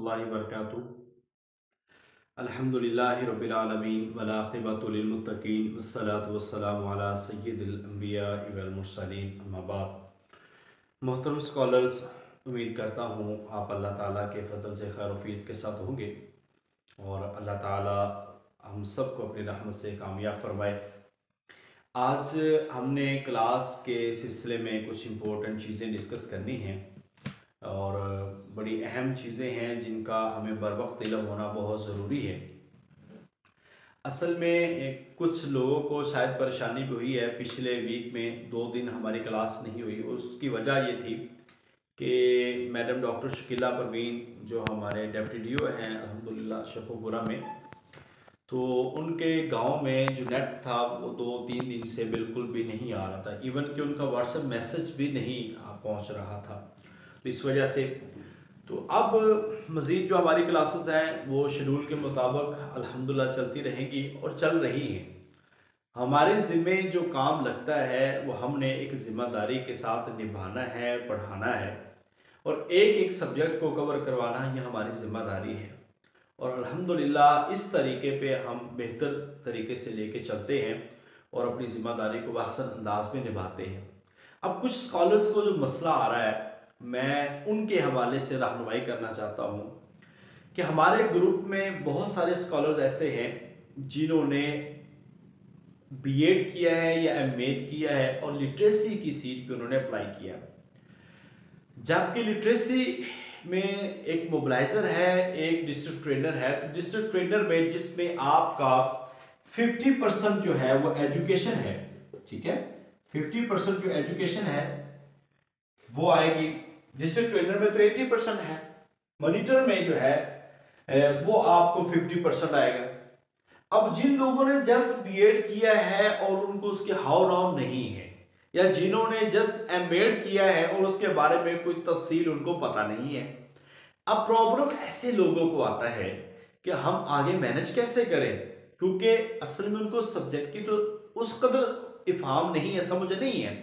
रहमतुल्लाहि व बरकातुहू। अल्हम्दुलिल्लाहि रब्बिल आलमीन वल आक़िबतु लिल मुत्तक़ीन वस्सलातु वस्सलामु अला सय्यिदिल अंबियाइ वल मुरसलीन अम्मा बाद। मोहतरम स्कॉलर्स, उम्मीद करता हूँ आप अल्लाह ताला के फ़ज़ल से खैर वफ़ीयत के साथ होंगे और अल्लाह ताला हम सबको अपनी रहमत से कामयाब फरमाए। आज हमने क्लास के सिलसिले में कुछ इम्पोर्टेंट चीज़ें डिस्कस करनी हैं और बड़ी अहम चीज़ें हैं जिनका हमें बर वक्त इल्म होना बहुत ज़रूरी है। असल में कुछ लोगों को शायद परेशानी भी हुई है, पिछले वीक में 2 दिन हमारी क्लास नहीं हुई। उसकी वजह ये थी कि मैडम डॉक्टर शकीला परवीन जो हमारे डिप्टी डीओ हैं अल्हम्दुलिल्लाह शेखुपुरा में, तो उनके गांव में जो नेट था वो 2-3 दिन से बिल्कुल भी नहीं आ रहा था। इवन कि उनका व्हाट्सएप मैसेज भी नहीं पहुंच रहा था। तो इस वजह से तो अब मज़ीद जो हमारी क्लासेस हैं वो शेड्यूल के मुताबिक अल्हम्दुलिल्लाह चलती रहेंगी और चल रही हैं। हमारे ज़िम्मे जो काम लगता है वो हमने एक ज़िम्मेदारी के साथ निभाना है, पढ़ाना है और एक एक सब्जेक्ट को कवर करवाना ये हमारी ज़िम्मेदारी है। और अल्हम्दुलिल्लाह इस तरीके पे हम बेहतर तरीके से लेके चलते हैं और अपनी ज़िम्मेदारी को अहसन अंदाज में निभाते हैं। अब कुछ स्कॉलर्स को जो मसला आ रहा है, मैं उनके हवाले से रहनुमाई करना चाहता हूँ कि हमारे ग्रुप में बहुत सारे स्कॉलर्स ऐसे हैं जिन्होंने बीएड किया है या एमएड किया है और लिटरेसी की सीट पे उन्होंने अप्लाई किया, जबकि लिटरेसी में एक मोबिलाइज़र है, एक डिस्ट्रिक्ट ट्रेनर है। तो डिस्ट्रिक्ट ट्रेनर में जिसमें आपका 50% जो है वो एजुकेशन है, ठीक है, 50% जो एजुकेशन है वो आएगी। डिस्ट्रिक्ट ट्रेनर में तो 80% है, मॉनिटर में जो है वो आपको 50% आएगा। अब जिन लोगों ने जस्ट बीएड किया है और उनको उसके हाउ नाउ नहीं है, या जिन्होंने जस्ट एमएड किया है और उसके बारे में कोई तफसील उनको पता नहीं है, अब प्रॉब्लम ऐसे लोगों को आता है कि हम आगे मैनेज कैसे करें, क्योंकि असल में उनको सब्जेक्ट की तो उस कदर इफ़हाम नहीं है, समझ नहीं है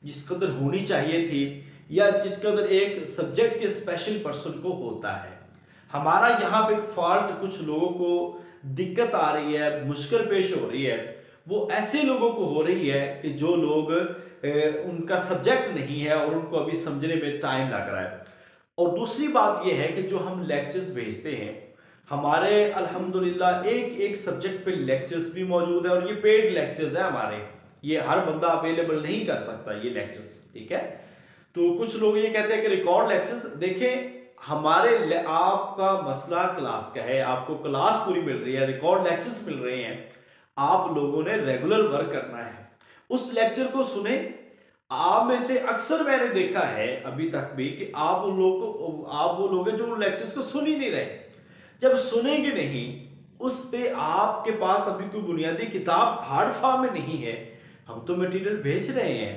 जिस कदर होनी चाहिए थी या जिस कदर एक सब्जेक्ट के स्पेशल पर्सन को होता है। हमारा यहाँ पे फॉल्ट कुछ लोगों को दिक्कत आ रही है, मुश्किल पेश हो रही है, वो ऐसे लोगों को हो रही है कि जो लोग उनका सब्जेक्ट नहीं है और उनको अभी समझने में टाइम लग रहा है। और दूसरी बात यह है कि जो हम लेक्चर्स भेजते हैं, हमारे अल्हम्दुलिल्लाह एक एक सब्जेक्ट पे लेक्चर्स भी मौजूद है और ये पेड लेक्चर्स है हमारे, ये हर बंदा अवेलेबल नहीं कर सकता ये लेक्चर्स, ठीक है। तो कुछ लोग ये कहते हैं कि रिकॉर्ड लेक्चर्स देखें, हमारे आपका मसला क्लास का है, आपको क्लास पूरी मिल रही है, रिकॉर्ड लेक्चर्स मिल रहे हैं, आप लोगों ने रेगुलर वर्क करना है, उस लेक्चर को सुने। आप में से अक्सर मैंने देखा है अभी तक भी कि आप वो लोग हैं जो लेक्चर्स को सुन ही नहीं रहे। जब सुनेंगे नहीं, उस पे आपके पास अभी कोई बुनियादी किताब हार्ड फॉर्म में नहीं है, हम तो मटेरियल भेज रहे हैं,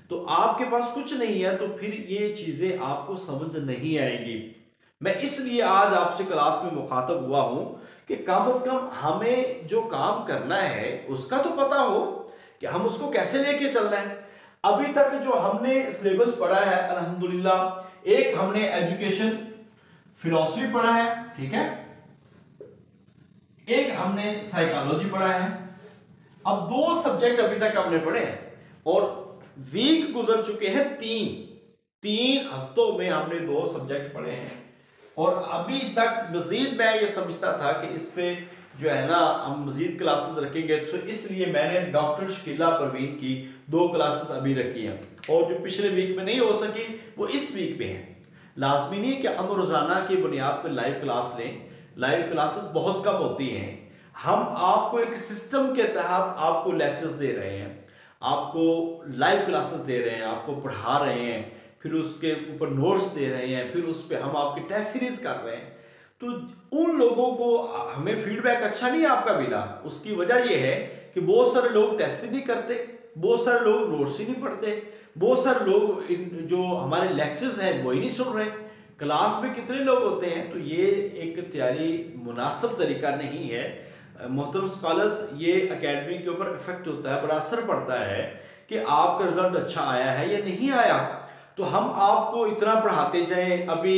तो आपके पास कुछ नहीं है, तो फिर ये चीजें आपको समझ नहीं आएंगी। मैं इसलिए आज आपसे क्लास में मुखातब हुआ हूं कि कम से कम हमें जो काम करना है उसका तो पता हो कि हम उसको कैसे लेके चलना है। अभी तक जो हमने सिलेबस पढ़ा है अल्हम्दुलिल्लाह, एक हमने एजुकेशन फिलॉसफी पढ़ा है, ठीक है, एक हमने साइकोलॉजी पढ़ा है। अब 2 सब्जेक्ट अभी तक हमने पढ़े हैं और वीक गुजर चुके हैं, 3 हफ्तों में हमने 2 सब्जेक्ट पढ़े हैं और अभी तक मजीद मैं ये समझता था कि इस पे जो है ना हम मजीद क्लासेस रखेंगे, तो इसलिए मैंने डॉक्टर शकीला परवीन की 2 क्लासेस अभी रखी हैं और जो पिछले वीक में नहीं हो सकी वो इस वीक में है। लाजमी नहीं कि हम रोजाना की बुनियाद पर लाइव क्लास लें, लाइव क्लासेस बहुत कम होती हैं। हम आपको एक सिस्टम के तहत आपको लेक्चर्स दे रहे हैं, आपको लाइव क्लासेस दे रहे हैं, आपको पढ़ा रहे हैं, फिर उसके ऊपर नोट्स दे रहे हैं, फिर उस पर हम आपकी टेस्ट सीरीज कर रहे हैं। तो उन लोगों को हमें फीडबैक अच्छा नहीं आपका मिला, उसकी वजह यह है कि बहुत सारे लोग टेस्ट नहीं करते, बहुत सारे लोग नोट्स ही नहीं पढ़ते, बहुत सारे लोग जो हमारे लेक्चर्स हैं वो ही नहीं सुन रहे। क्लास में कितने लोग होते हैं, तो ये एक तैयारी मुनासिब तरीका नहीं है। मोहतरम स्कॉलर्स, ये एकेडमी के ऊपर इफेक्ट होता है, बड़ा असर पड़ता है कि आपका रिजल्ट अच्छा आया है या नहीं आया। तो हम आपको इतना पढ़ाते जाएं, अभी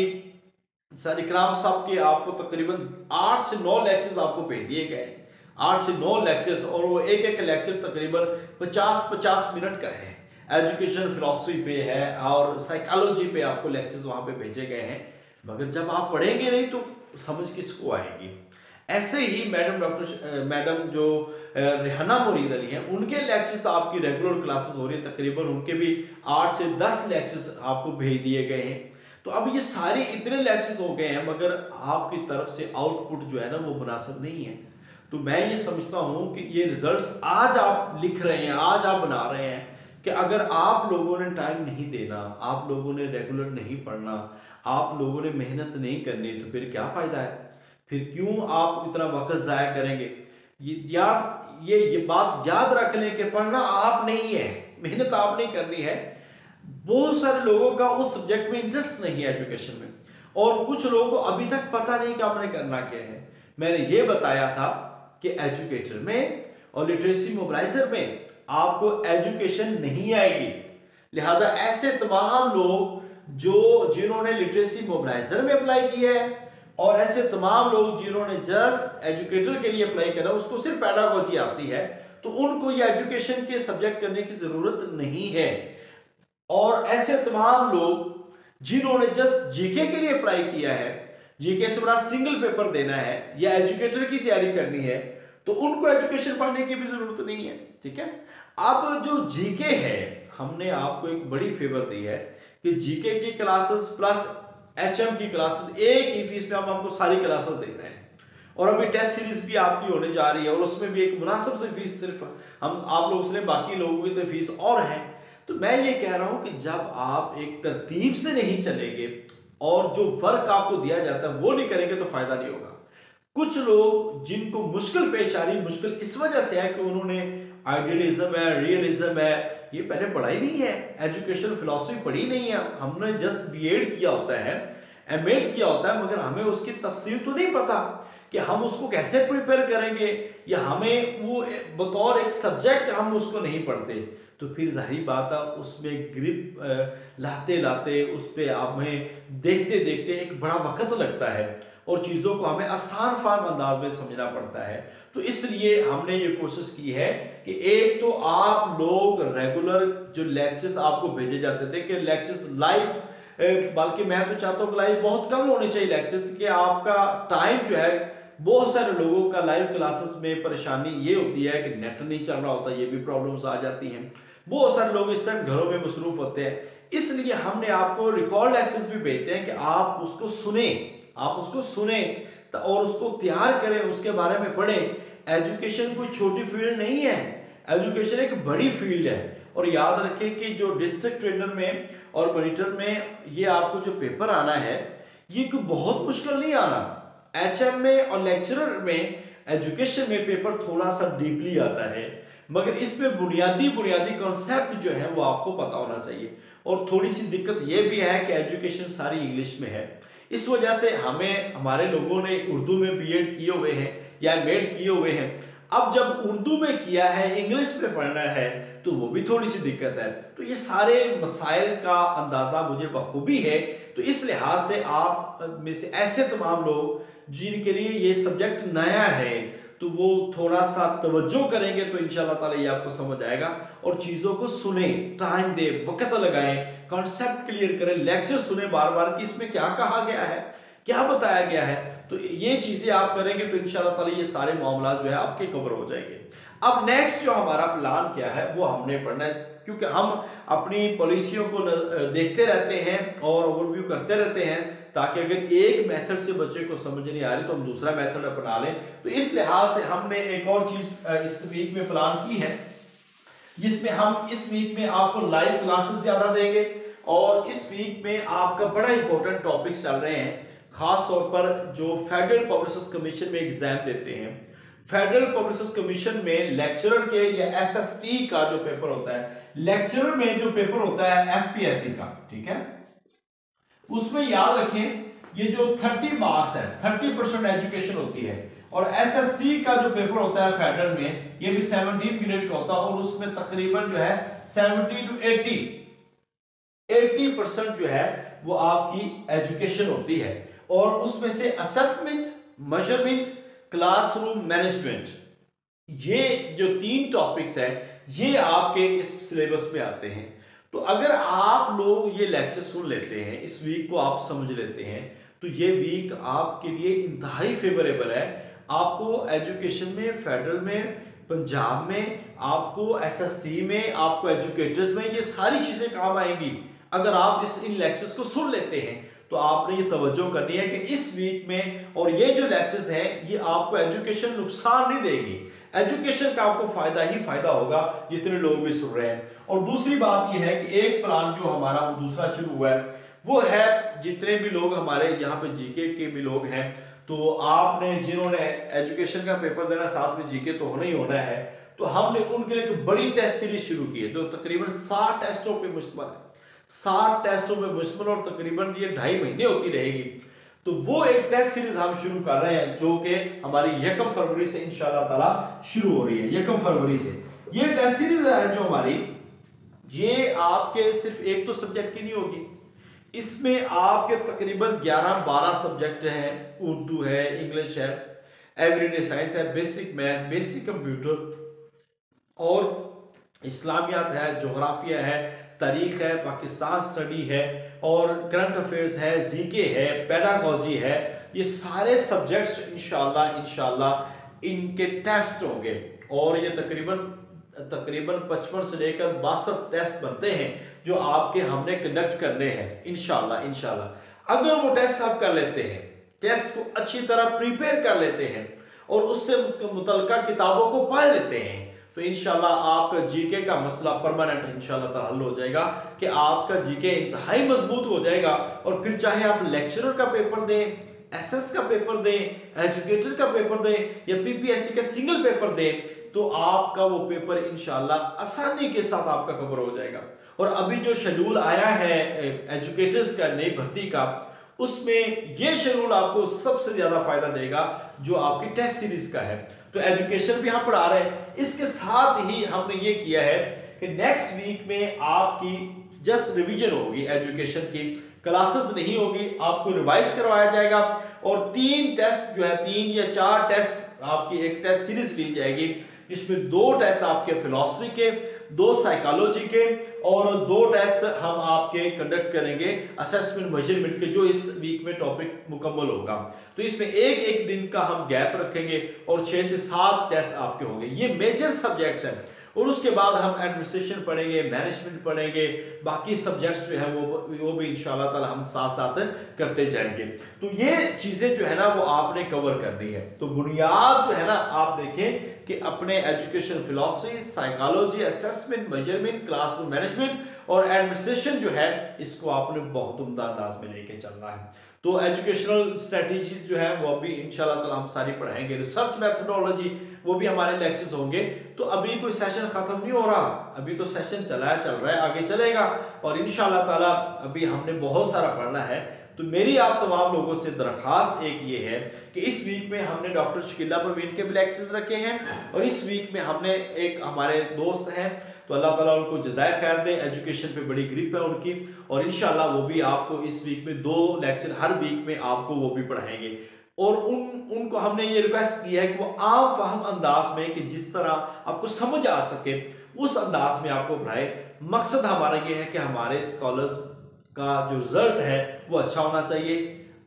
सर इकराम साहब के आपको तकरीबन 8 से 9 लेक्चर्स आपको भेज दिए गए हैं, 8 से 9 लेक्चर्स, और वो एक एक लेक्चर तकरीबन 50-50 मिनट का है। एजुकेशन फिलॉसफी पे है और साइकोलॉजी पे आपको लेक्चर्स वहाँ पे भेजे गए हैं, मगर जब आप पढ़ेंगे नहीं तो समझ किसको आएगी। ऐसे ही मैडम जो रेहाना मुरीद अली हैं, उनके लेक्चर्स आपकी रेगुलर क्लासेस हो रही है, तकरीबन उनके भी 8 से 10 लेक्चर्स आपको भेज दिए गए हैं। तो अब ये सारे इतने लेक्चर्स हो गए हैं, मगर आपकी तरफ से आउटपुट जो है ना वो मुनासिब नहीं है। तो मैं ये समझता हूँ कि ये रिजल्ट्स आज आप लिख रहे हैं, आज आप बना रहे हैं, कि अगर आप लोगों ने टाइम नहीं देना, आप लोगों ने रेगुलर नहीं पढ़ना, आप लोगों ने मेहनत नहीं करनी, तो फिर क्या फ़ायदा है? फिर क्यों आप इतना वक्त ज़ाया करेंगे? ये बात याद रख लें कि पढ़ना आप नहीं है, मेहनत आप नहीं करनी है। बहुत सारे लोगों का उस सब्जेक्ट में इंटरेस्ट नहीं है एजुकेशन में, और कुछ लोगों को अभी तक पता नहीं कि हमने करना क्या है। मैंने ये बताया था कि एजुकेटर में और लिटरेसी मोबिलाइजर में आपको एजुकेशन नहीं आएगी, लिहाजा ऐसे तमाम लोग जिन्होंने लिटरेसी मोबिलाइजर में अप्लाई किया है, और ऐसे तमाम लोग जिन्होंने जस्ट एजुकेटर के लिए अप्लाई करा, उसको सिर्फ पेडागोजी आती है, तो उनको ये एजुकेशन के सब्जेक्ट करने की जरूरत नहीं है। और ऐसे तमाम लोग जिन्होंने जस्ट जीके के लिए अप्लाई किया है, जीके से बड़ा सिंगल पेपर देना है या एजुकेटर की तैयारी करनी है, तो उनको एजुकेशन पढ़ने की भी जरूरत नहीं है। ठीक है, अब जो जीके है, हमने आपको एक बड़ी फेवर दी है कि जीके की क्लासेस प्लस एचएम की क्लासेस एक ही फीस में हम आपको सारी क्लासेस दे रहे हैं, और अभी टेस्ट सीरीज भी आपकी होने जा रही है, और उसमें भी एक मुनासिब से फीस सिर्फ हम आप लोगों से, बाकी लोगों की तो फीस और है। तो मैं ये कह रहा हूं कि जब आप एक तरतीब से नहीं चलेंगे और जो वर्क आपको दिया जाता है वो नहीं करेंगे तो फायदा नहीं होगा। कुछ लोग जिनको मुश्किल पेश आ रही, मुश्किल इस वजह से है कि उन्होंने आइडियलिज्म है, रियलिज्म है, ये पहले पढ़ाई नहीं है, एजुकेशन फिलॉसफी पढ़ी नहीं है। हमने जस्ट बीएड किया होता है, एमएड किया होता है, मगर हमें उसकी तफसील तो नहीं पता कि हम उसको कैसे प्रिपेयर करेंगे, या हमें वो बतौर एक सब्जेक्ट हम उसको नहीं पढ़ते, तो फिर जाहिर बात है उसमें ग्रिप लाते लाते उस पर हमें देखते देखते एक बड़ा वक्त लगता है, और चीज़ों को हमें आसान फार्म अंदाज में समझना पड़ता है। तो इसलिए हमने ये कोशिश की है कि एक तो आप लोग रेगुलर जो लेक्चर्स आपको भेजे जाते थे कि लेक्चर्स लाइव, बल्कि मैं तो चाहता हूँ कि लाइव बहुत कम होने चाहिए लेक्चर्स, कि आपका टाइम जो है, बहुत सारे लोगों का लाइव क्लासेस में परेशानी ये होती है कि नेट नहीं चल रहा होता, ये भी प्रॉब्लम्स आ जाती हैं, बहुत सारे लोग इस टाइम घरों में मसरूफ होते हैं। इसलिए हमने आपको रिकॉर्ड लेक्चर्स भी भेजते हैं कि आप उसको सुने, आप उसको सुने और उसको तैयार करें, उसके बारे में पढ़ें। एजुकेशन कोई छोटी फील्ड नहीं है, एजुकेशन एक बड़ी फील्ड है। और याद रखें कि जो डिस्ट्रिक्ट ट्रेनर में और मॉनिटर में ये आपको जो पेपर आना है, ये कोई बहुत मुश्किल नहीं आना। एचएम में और लेक्चरर में, एजुकेशन में पेपर थोड़ा सा डीपली आता है, मगर इसमें बुनियादी कॉन्सेप्ट जो है वो आपको पता होना चाहिए। और थोड़ी सी दिक्कत ये भी है कि एजुकेशन सारी इंग्लिश में है, इस वजह से हमारे लोगों ने उर्दू में बीएड किए हुए हैं या एमएड किए हुए हैं, अब जब उर्दू में किया है, इंग्लिश में पढ़ना है, तो वो भी थोड़ी सी दिक्कत है। तो ये सारे मसाइल का अंदाजा मुझे बखूबी है। तो इस लिहाज से आप में से ऐसे तमाम लोग जिनके लिए ये सब्जेक्ट नया है, तो वो थोड़ा सा तवज्जो करेंगे तो इंशाल्लाह ताला ये आपको समझ आएगा। और चीज़ों को सुने, टाइम दे, वक्त लगाएं, कॉन्सेप्ट क्लियर करें, लेक्चर सुने बार बार कि इसमें क्या कहा गया है, क्या बताया गया है। तो ये चीज़ें आप करेंगे तो इंशाल्लाह ताला ये सारे मामला जो है आपके कवर हो जाएंगे। अब नेक्स्ट जो हमारा प्लान क्या है वो हमने पढ़ना है, क्योंकि हम अपनी पॉलिसियों को देखते रहते हैं और ओवरव्यू करते रहते हैं, ताकि अगर एक मेथड से बच्चे को समझ नहीं आ रही तो हम दूसरा मेथड अपना लें। तो इस लिहाज से हमने एक और चीज़ इस वीक में प्लान की है, जिसमें हम इस वीक में आपको लाइव क्लासेस ज़्यादा देंगे, और इस वीक में आपका बड़ा इंपॉर्टेंट टॉपिक्स चल रहे हैं, खास तौर पर जो फेडरल पब्लिक कमीशन में एग्जाम देते हैं। फेडरल पब्लिक कमीशन में लेक्चरर के या एसएसटी का जो पेपर होता है, लेक्चरर में जो पेपर होता है एफपीएससी का, ठीक है, उसमें याद रखें ये जो 30 मार्क्स है, 30% एजुकेशन होती है, और एसएसटी का जो पेपर होता है फेडरल में, ये भी 17 मिनट का होता है, और उसमें तकरीबन जो है 70 to 80% जो है वो आपकी एजुकेशन होती है। और उसमें से असेसमेंट, मेजरमेंट, क्लासरूम मैनेजमेंट, ये जो 3 टॉपिक्स हैं ये आपके इस सिलेबस में आते हैं। तो अगर आप लोग ये लेक्चर सुन लेते हैं, इस वीक को आप समझ लेते हैं, तो ये वीक आपके लिए इंतहाई फेवरेबल है। आपको एजुकेशन में, फेडरल में, पंजाब में, आपको एसएसटी में, आपको एजुकेटर्स में, ये सारी चीजें काम आएंगी अगर आप इन लेक्चर्स को सुन लेते हैं। तो आपने ये तवज्जो करनी है कि इस वीक में और ये जो लेक्चर्स हैं ये आपको एजुकेशन नुकसान नहीं देगी, एजुकेशन का आपको फायदा ही फायदा होगा जितने लोग भी सुन रहे हैं। और दूसरी बात यह है कि एक प्लान जो हमारा वो दूसरा शुरू हुआ है वो है, जितने भी लोग हमारे यहाँ पे जीके के भी लोग हैं, तो आपने जिन्होंने एजुकेशन का पेपर देना साथ में जीके तो होना ही होना है, तो हमने उनके लिए एक बड़ी टेस्ट सीरीज शुरू की है जो तकरीबन 60 टेस्टों पे मुश्तमिल है, 60 टेस्टों पे मुश्तमिल, और तकरीबन ये 2.5 महीने होती रहेगी। तो वो एक टेस्ट सीरीज हम शुरू कर रहे हैं जो कि हमारी 1 फरवरी से इंशाल्लाह ताला शुरू हो रही है। 1 फरवरी से ये टेस्ट सीरीज है जो हमारी, ये आपके सिर्फ एक तो सब्जेक्ट की नहीं होगी, इसमें आपके तकरीबन 11-12 सब्जेक्ट हैं, उर्दू है, इंग्लिश है, एवरीडे साइंस है, बेसिक मैथ, बेसिक कंप्यूटर और इस्लामियात है, जोग्राफिया है, तारीख है, पाकिस्तान स्टडी है और करंट अफेयर्स है, जीके है, पेडागोजी है। ये सारे सब्जेक्ट्स इंशाल्लाह इनके टेस्ट होंगे और ये तकरीबन 55 से लेकर 62 टेस्ट बनते हैं जो आपके हमने कंडक्ट करने हैं इंशाल्लाह। अगर वो टेस्ट आप कर लेते हैं, टेस्ट को अच्छी तरह प्रिपेयर कर लेते हैं और उससे मुतल्लिका किताबों को पढ़ लेते हैं, तो इंशाल्लाह आपका जीके का मसला परमानेंट इंशाल्लाह हल हो जाएगा कि आपका जीके इंतहाई मजबूत हो जाएगा। और फिर चाहे आप लेक्चरर का पेपर दें, एसएस का पेपर दें, एजुकेटर का पेपर दें या पीपीएससी का सिंगल पेपर दें, तो आपका वो पेपर इंशाल्लाह आसानी के साथ आपका कवर हो जाएगा। और अभी जो शेड्यूल आया है एजुकेटर्स का नई भर्ती का, उसमें ये शेड्यूल आपको सबसे ज्यादा फायदा देगा जो आपकी टेस्ट सीरीज का है। तो एजुकेशन भी हम पढ़ा रहे हैं, इसके साथ ही हमने ये किया है कि नेक्स्ट वीक में आपकी जस्ट रिवीजन होगी, एजुकेशन की क्लासेस नहीं होगी, आपको रिवाइज करवाया जाएगा और 3 टेस्ट जो है, 3 या 4 टेस्ट आपकी एक टेस्ट सीरीज ली जाएगी, जिसमें 2 टेस्ट आपके फिलॉसफी के, 2 साइकोलॉजी के और 2 टेस्ट हम आपके कंडक्ट करेंगे असेसमेंट मेजरमेंट के, जो इस वीक में टॉपिक मुकम्मल होगा। तो इसमें एक दिन का हम गैप रखेंगे और 6 से 7 टेस्ट आपके होंगे। ये मेजर सब्जेक्ट्स हैं और उसके बाद हम एडमिनिस्ट्रेशन पढ़ेंगे, मैनेजमेंट पढ़ेंगे, बाकी सब्जेक्ट्स जो है वो भी इंशाल्लाह ताला हम साथ साथ करते जाएंगे। तो ये चीजें जो है ना वो आपने कवर करनी है। तो बुनियाद जो है ना आप देखें कि अपने education philosophy, psychology, assessment, measurement, classroom management और एडमिनिस्ट्रेशन जो है इसको आपने बहुत उम्दा अंदाज में लेके चलना है। तो एजुकेशनल स्ट्रेटजीज जो है वो भी इंशाल्लाह ताला हम सारी पढ़ाएंगे। रिसर्च मेथोडोलॉजी वो भी हमारे लेक्चर्स होंगे। तो अभी कोई सेशन खत्म नहीं हो रहा, अभी तो सेशन चल रहा है, आगे चलेगा और इंशाल्लाह ताला अभी हमने बहुत सारा पढ़ना है। तो मेरी आप तमाम लोगों से दरख्वास्त एक ये है कि इस वीक में हमने डॉक्टर शकीला परवीन के भी लेक्चर्स रखे हैं और इस वीक में हमने एक हमारे दोस्त हैं, तो अल्लाह ताला उनको जज़ाए खैर दे, एजुकेशन पे बड़ी ग्रिप है उनकी और इंशाल्लाह वो भी आपको इस वीक में 2 लेक्चर हर वीक में आपको वो भी पढ़ाएंगे। और उनको हमने ये रिक्वेस्ट की है कि वो आम फहम अंदाज में, कि जिस तरह आपको समझ आ सके उस अंदाज में आपको पढ़ाए। मकसद हमारा ये है कि हमारे स्कॉलर्स का जो रिजल्ट है वो अच्छा होना चाहिए,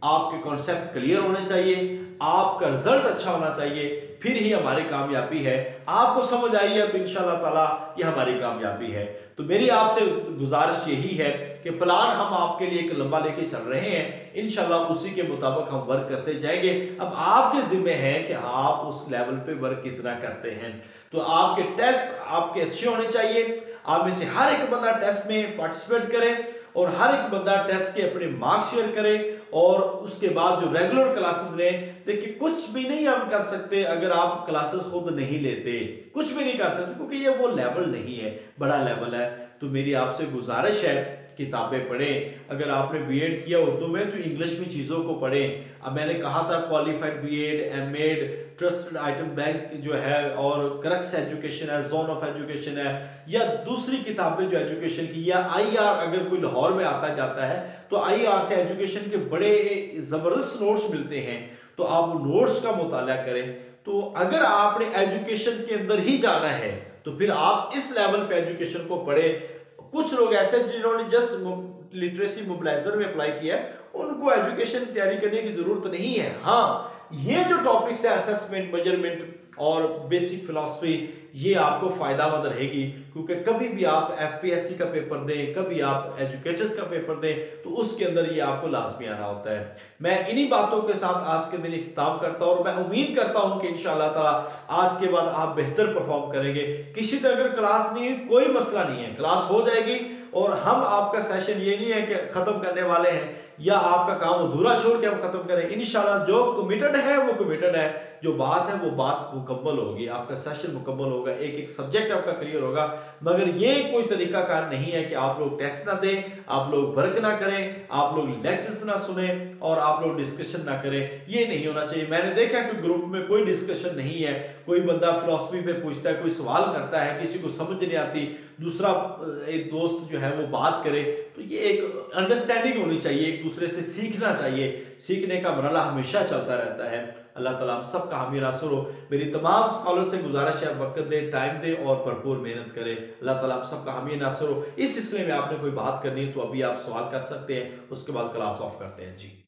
आपके कॉन्सेप्ट क्लियर होने चाहिए, आपका रिजल्ट अच्छा होना चाहिए, फिर ही हमारी कामयाबी है। आपको समझ आई है तो इंशाल्लाह ताला ये हमारी कामयाबी है। तो मेरी आपसे गुजारिश यही है कि प्लान हम आपके लिए एक लंबा लेके चल रहे हैं, इंशाल्लाह उसी के मुताबिक हम वर्क करते जाएंगे। अब आपके जिम्मे है कि आप उस लेवल पे वर्क कितना करते हैं। तो आपके टेस्ट आपके अच्छे होने चाहिए, आप में से हर एक बंदा टेस्ट में पार्टिसिपेट करे और हर एक बंदा टेस्ट के अपने मार्क्स शेयर करे और उसके बाद जो रेगुलर क्लासेस लें। देखिए कुछ भी नहीं हम कर सकते अगर आप क्लासेस खुद नहीं लेते, कुछ भी नहीं कर सकते क्योंकि ये वो लेवल नहीं है, बड़ा लेवल है। तो मेरी आपसे गुजारिश है किताबें पढ़ें। अगर आपने बीएड किया उर्दू में तो इंग्लिश में चीज़ों को पढ़ें। अब मैंने कहा था qualified BEd, MEd, trusted item bank जो है, और क्रक्स एजुकेशन है, जोन ऑफ एजुकेशन है, या दूसरी किताबें जो एजुकेशन की, या आईआर अगर कोई लाहौर में आता जाता है तो आईआर से एजुकेशन के बड़े ज़बरदस्त नोट्स मिलते हैं, तो आप नोट्स का मुताला करें। तो अगर आपने एजुकेशन के अंदर ही जाना है तो फिर आप इस लेवल पे एजुकेशन को पढ़े। कुछ लोग ऐसे जिन्होंने जस्ट लिटरेसी मोबिलाइजर में अप्लाई किया है, उनको एजुकेशन तैयारी करने की जरूरत नहीं है। हाँ, ये जो टॉपिक्स है असेसमेंट, मेजरमेंट और बेसिक फिलॉसफी, ये आपको फायदामंद रहेगी, क्योंकि कभी भी आप एफपीएससी का पेपर दें, कभी आप एजुकेटर्स का पेपर दें, तो उसके अंदर ये आपको लाजमी आना होता है। मैं इन्हीं बातों के साथ आज के दिन इख्तिताम करता हूं और मैं उम्मीद करता हूं कि इंशाअल्लाह ताला आज के बाद आप बेहतर परफॉर्म करेंगे। किसी तरह अगर क्लास नहीं है, कोई मसला नहीं है, क्लास हो जाएगी और हम आपका सेशन ये नहीं है कि खत्म करने वाले हैं या आपका काम अधूरा छोड़ के हम खत्म करें। इंशाल्लाह जो कमिटेड है वो कमिटेड है, जो बात है वो बात मुकम्मल होगी, आपका सेशन मुकम्मल होगा, एक एक सब्जेक्ट आपका क्लियर होगा। मगर ये कोई तरीका कार नहीं है कि आप लोग टेस्ट ना दें, आप लोग वर्क ना करें, आप लोग लेक्चर्स ना सुने और आप लोग डिस्कशन ना करें, ये नहीं होना चाहिए। मैंने देखा कि ग्रुप में कोई डिस्कशन नहीं है, कोई बंदा फिलॉसफी पे पूछता है, कोई सवाल करता है, किसी को समझ नहीं आती, दूसरा एक दोस्त जो है वो बात करे, तो ये एक अंडरस्टैंडिंग होनी चाहिए, एक दूसरे से सीखना चाहिए। सीखने का मरहला हमेशा चलता रहता है। अल्लाह ताला हम सब का हामी नासुर हो। मेरी तमाम स्कॉलर से गुजारिश है, वक्त दे, टाइम दे और भरपूर मेहनत करे। अल्लाह ताला हम सब का हामी नासुर हो। इस सिलसिले में आपने कोई बात करनी है तो अभी आप सवाल कर सकते हैं, उसके बाद क्लास ऑफ करते हैं जी।